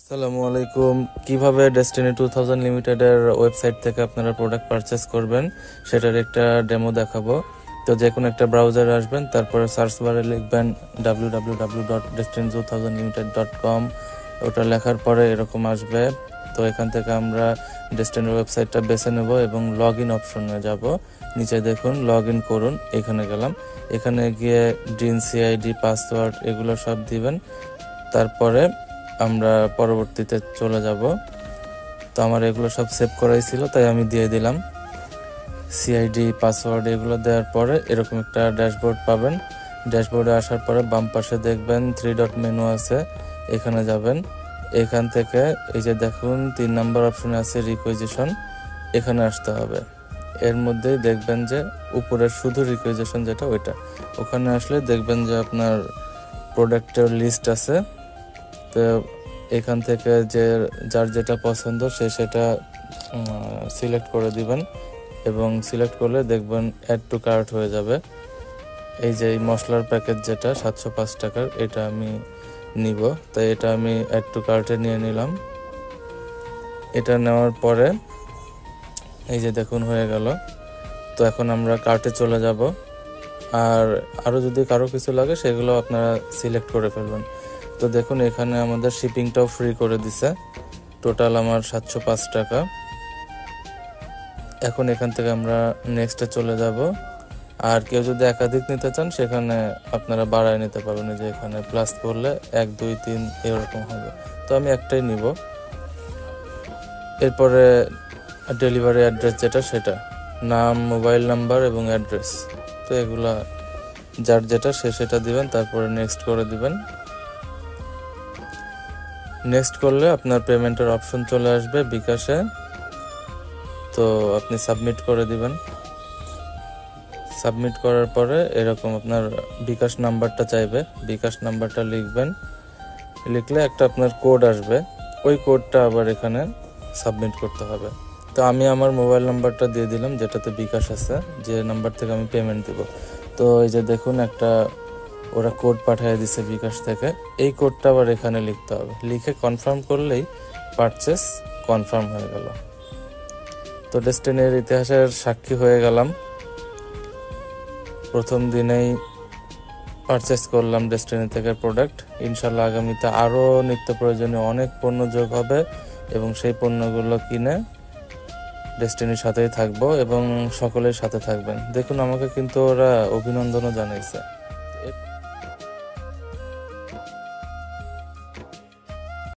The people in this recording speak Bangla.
আসসালামু আলাইকুম। কিভাবে ডেস্টিনি 2000 লিমিটেডের ওয়েবসাইট থেকে আপনারা প্রোডাক্ট পারচেস করবেন সেটার একটা ডেমো দেখাবো। তো যে কোনো একটা ব্রাউজারে আসবেন, তারপরে সার্চ বারে লিখবেন www.destiny2000limited.com। ওটা লেখার পরে এরকম আসবে। তো এখান থেকে আমরা ডেস্টিনির ওয়েবসাইটটা বেছে নেব এবং লগ ইন অপশনে যাব। নিচে দেখুন লগ ইন করুন, এখানে গেলাম। এখানে গিয়ে ডিন সিআইডি পাসওয়ার্ড এগুলো সব দিবেন। তারপরে আমরা পরবর্তীতে চলে যাব। তো আমার এগুলো সব সেভ করাই ছিল, তাই আমি দিয়ে দিলাম সিআইডি পাসওয়ার্ড। এগুলো দেওয়ার পরে এরকম একটা ড্যাশবোর্ড পাবেন। ড্যাশবোর্ডে আসার পরে বাম পাশে দেখবেন 3 ডট মেনু আছে, এখানে যাবেন। এখান থেকে এই যে দেখুন 3 নাম্বার অপশনে আছে রিকুইজিশন, এখানে আসতে হবে। এর মধ্যেই দেখবেন যে উপরে শুধু রিকুইজিশন যেটা ওইটা, ওখানে আসলে দেখবেন যে আপনার প্রোডাক্টের লিস্ট আছে। তো এখান থেকে যার যেটা পছন্দ সে সেটা সিলেক্ট করে দিবেন এবং সিলেক্ট করলে দেখবেন অ্যাড টু কার্ট হয়ে যাবে। এই যে এই মশলার প্যাকেট যেটা 705 টাকার, এটা আমি নিব, তাই এটা আমি অ্যাড টু কার্টে নিয়ে নিলাম। এটা নেওয়ার পরে এই যে দেখুন হয়ে গেল। তো এখন আমরা কার্টে চলে যাব। আর আরও যদি কারো কিছু লাগে সেগুলো আপনারা সিলেক্ট করে ফেলবেন। তো দেখুন এখানে আমাদের শিপিংটাও ফ্রি করে দিছে। টোটাল আমার 705 টাকা। এখন এখান থেকে আমরা নেক্সটে চলে যাব। আর কেউ যদি একাধিক নিতে চান সেখানে আপনারা বাড়ায় নিতে পারবেন, যে এখানে প্লাস করলে 1 2 3 এরকম হবে। তো আমি একটাই নিব। এরপরে ডেলিভারি অ্যাড্রেস যেটা সেটা, নাম, মোবাইল নাম্বার এবং অ্যাড্রেস, তো এগুলা যার যেটা সে সেটা দিবেন। তারপরে নেক্সট করে দিবেন। নেক্সট করলে আপনার পেমেন্টের অপশন চলে আসবে বিকাশে। তো আপনি সাবমিট করে দিবেন। সাবমিট করার পরে এরকম আপনার বিকাশ নাম্বারটা চাইবে, বিকাশ নাম্বারটা লিখবেন। লিখলে একটা আপনার কোড আসবে, ওই কোডটা আবার এখানে সাবমিট করতে হবে। তো আমি আমার মোবাইল নাম্বারটা দিয়ে দিলাম যেটাতে বিকাশ আছে, যে নাম্বার থেকে আমি পেমেন্ট দিব। তো এই যে দেখুন একটা ওরা কোড পাঠিয়ে দিছে বিকাশ থেকে, এই কোডটা আবার এখানে লিখতে হবে। লিখে কনফার্ম করলেই পারচেস কনফার্ম হয়ে গেল। তো ডেস্টিনির ইতিহাসের সাক্ষী হয়ে গেলাম। প্রথম দিনেই পারচেস করলাম ডেস্টিনি থেকে প্রোডাক্ট। ইনশাল্লাহ আগামীতে আরও নিত্য প্রয়োজনীয় অনেক পণ্য যোগ হবে এবং সেই পণ্যগুলো কিনে ডেস্টিনির সাথেই থাকবো এবং সকলের সাথে থাকবেন। দেখুন আমাকে কিন্তু ওরা অভিনন্দনও জানাইছে।